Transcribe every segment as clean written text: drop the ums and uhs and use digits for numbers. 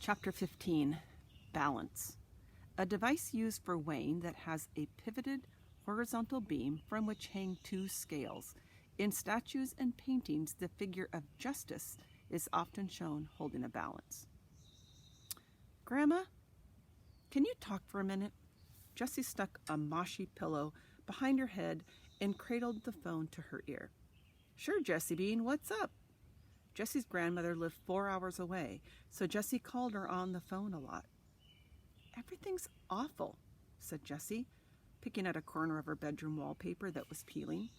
Chapter 15, Balance. A device used for weighing that has a pivoted horizontal beam from which hang two scales. In statues and paintings, the figure of justice is often shown holding a balance. Grandma, can you talk for a minute? Jessie stuck a moshy pillow behind her head and cradled the phone to her ear. Sure, Jessie Bean, what's up? Jessie's grandmother lived 4 hours away, so Jessie called her on the phone a lot. Everything's awful, said Jessie, picking at a corner of her bedroom wallpaper that was peeling.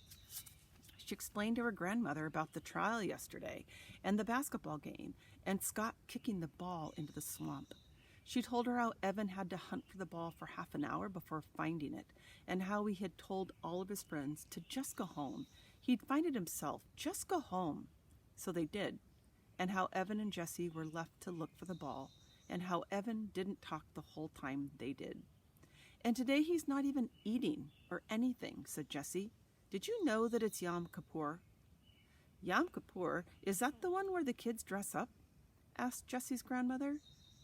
She explained to her grandmother about the trial yesterday and the basketball game and Scott kicking the ball into the swamp. She told her how Evan had to hunt for the ball for half an hour before finding it, and how he had told all of his friends to just go home. He'd find it himself. Just go home. So they did, and how Evan and Jessie were left to look for the ball, and how Evan didn't talk the whole time they did. And today he's not even eating or anything, said Jessie. Did you know that it's Yom Kippur? Yom Kippur? Is that the one where the kids dress up? Asked Jessie's grandmother.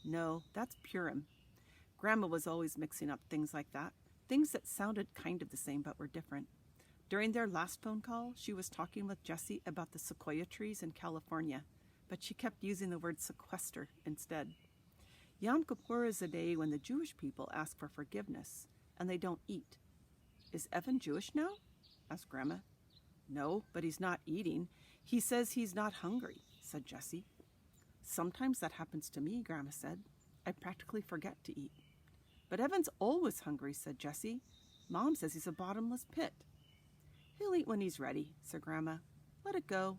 No, that's Purim. Grandma was always mixing up things like that, things that sounded kind of the same but were different. During their last phone call, she was talking with Jessie about the sequoia trees in California, but she kept using the word sequester instead. Yom Kippur is a day when the Jewish people ask for forgiveness, and they don't eat. Is Evan Jewish now? Asked Grandma. No, but he's not eating. He says he's not hungry, said Jessie. Sometimes that happens to me, Grandma said. I practically forget to eat. But Evan's always hungry, said Jessie. Mom says he's a bottomless pit. He'll eat when he's ready, said Grandma. Let it go.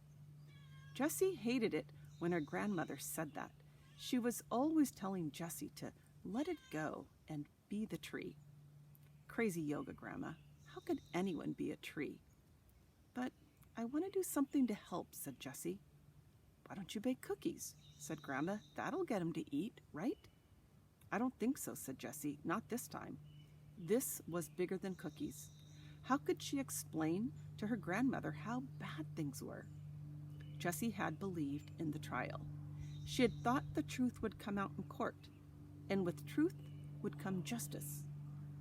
Jessie hated it when her grandmother said that. She was always telling Jessie to let it go and be the tree. Crazy yoga, Grandma. How could anyone be a tree? But I want to do something to help, said Jessie. Why don't you bake cookies? Said Grandma. That'll get him to eat, right? I don't think so, said Jessie. Not this time. This was bigger than cookies. How could she explain to her grandmother how bad things were? Jessie had believed in the trial. She had thought the truth would come out in court, and with truth would come justice.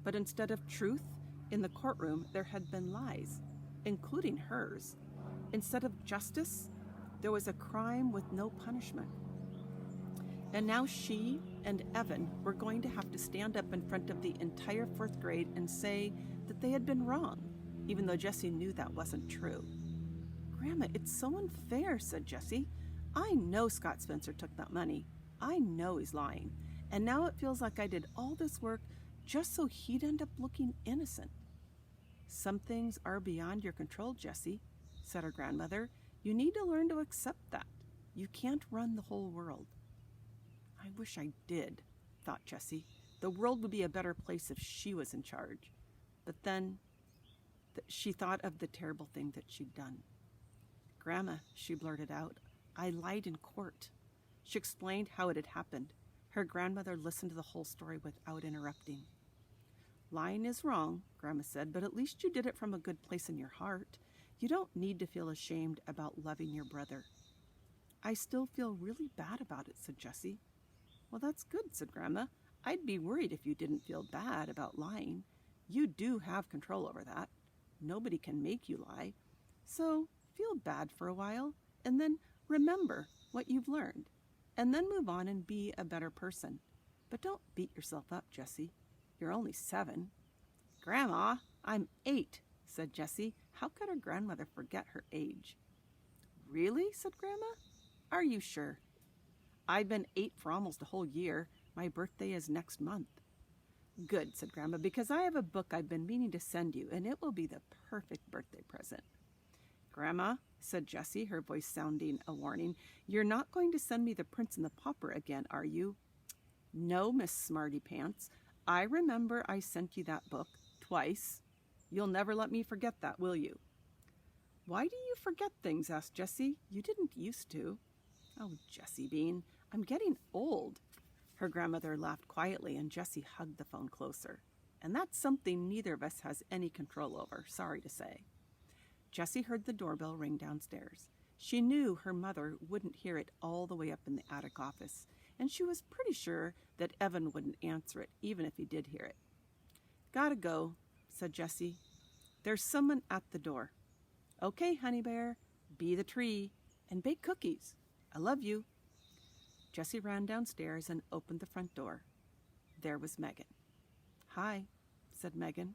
But instead of truth, in the courtroom there had been lies, including hers. Instead of justice, there was a crime with no punishment. And now she and Evan were going to have to stand up in front of the entire 4th grade and say that they had been wrong, even though Jessie knew that wasn't true. Grandma, it's so unfair, said Jessie. I know Scott Spencer took that money. I know he's lying. And now it feels like I did all this work just so he'd end up looking innocent. Some things are beyond your control, Jessie, said her grandmother. You need to learn to accept that. You can't run the whole world. I wish I did, thought Jessie. The world would be a better place if she was in charge. But then she thought of the terrible thing that she'd done. Grandma, she blurted out, I lied in court. She explained how it had happened. Her grandmother listened to the whole story without interrupting. Lying is wrong, Grandma said, but at least you did it from a good place in your heart. You don't need to feel ashamed about loving your brother. I still feel really bad about it, said Jessie. Well, that's good, said Grandma. I'd be worried if you didn't feel bad about lying. You do have control over that. Nobody can make you lie. So feel bad for a while, and then remember what you've learned, and then move on and be a better person. But don't beat yourself up, Jessie. You're only 7. Grandma, I'm 8, said Jessie. How could her grandmother forget her age? Really, said Grandma. Are you sure? I've been 8 for almost a whole year. My birthday is next month. Good, said Grandma, because I have a book I've been meaning to send you, and it will be the perfect birthday present. Grandma, said Jessie, her voice sounding a warning, you're not going to send me The Prince and the Pauper again, are you? No, Miss Smarty Pants. I remember I sent you that book twice. You'll never let me forget that, will you? Why do you forget things? Asked Jessie. You didn't used to. Oh, Jessie Bean, I'm getting old. Her grandmother laughed quietly, and Jessie hugged the phone closer. And that's something neither of us has any control over, sorry to say. Jessie heard the doorbell ring downstairs. She knew her mother wouldn't hear it all the way up in the attic office, and she was pretty sure that Evan wouldn't answer it, even if he did hear it. "Gotta go," said Jessie. "There's someone at the door." "Okay, honey bear, be the tree and bake cookies. I love you." Jessie ran downstairs and opened the front door. There was Megan. "Hi," said Megan.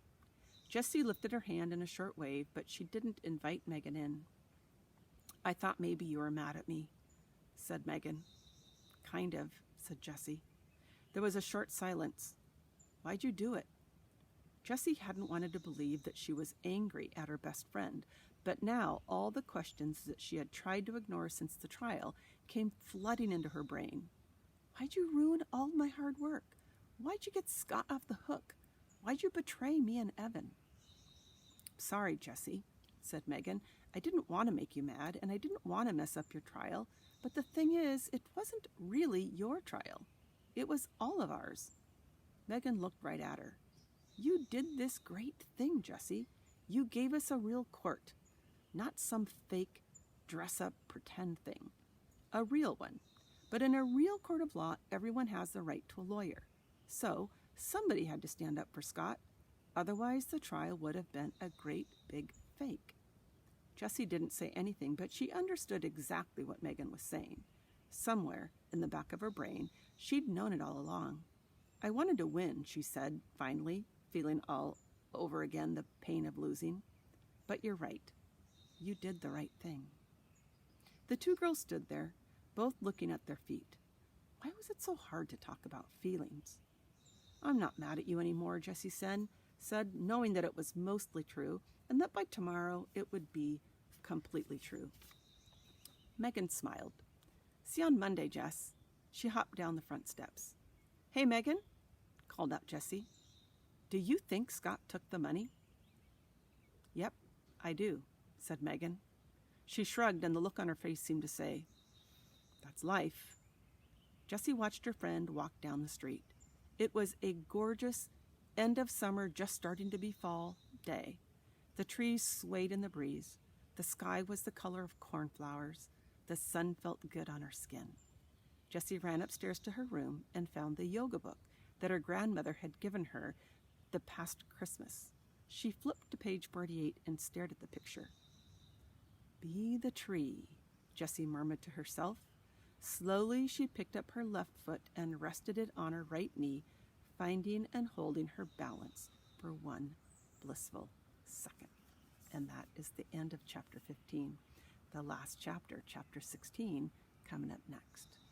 Jessie lifted her hand in a short wave, but she didn't invite Megan in. "I thought maybe you were mad at me," said Megan. "Kind of," said Jessie. There was a short silence. "Why'd you do it?" Jessie hadn't wanted to believe that she was angry at her best friend, but now all the questions that she had tried to ignore since the trial came flooding into her brain. "Why'd you ruin all my hard work? Why'd you get Scott off the hook? Why'd you betray me and Evan?" "Sorry, Jessie," said Megan. "I didn't want to make you mad, and I didn't want to mess up your trial. But the thing is, it wasn't really your trial. It was all of ours." Megan looked right at her. "You did this great thing, Jessie. You gave us a real court. Not some fake, dress-up, pretend thing. A real one. But in a real court of law, everyone has the right to a lawyer. So somebody had to stand up for Scott. Otherwise, the trial would have been a great big fake." Jessie didn't say anything, but she understood exactly what Megan was saying. Somewhere in the back of her brain, she'd known it all along. "I wanted to win," she said, finally, feeling all over again the pain of losing. "But you're right. You did the right thing." The two girls stood there, both looking at their feet. Why was it so hard to talk about feelings? "I'm not mad at you anymore," Jessie said, knowing that it was mostly true, and that by tomorrow it would be completely true. Megan smiled. "See you on Monday, Jess." She hopped down the front steps. "Hey, Megan," called out Jessie. "Do you think Scott took the money?" "Yep, I do," said Megan. She shrugged, and the look on her face seemed to say, "That's life." Jessie watched her friend walk down the street. It was a gorgeous, end of summer, just starting to be fall, day. The trees swayed in the breeze. The sky was the color of cornflowers. The sun felt good on her skin. Jessie ran upstairs to her room and found the yoga book that her grandmother had given her the past Christmas. She flipped to page 48 and stared at the picture. "Be the tree," Jessie murmured to herself. Slowly, she picked up her left foot and rested it on her right knee, finding and holding her balance for one blissful second. And that is the end of chapter 15. The last chapter, chapter 16, coming up next.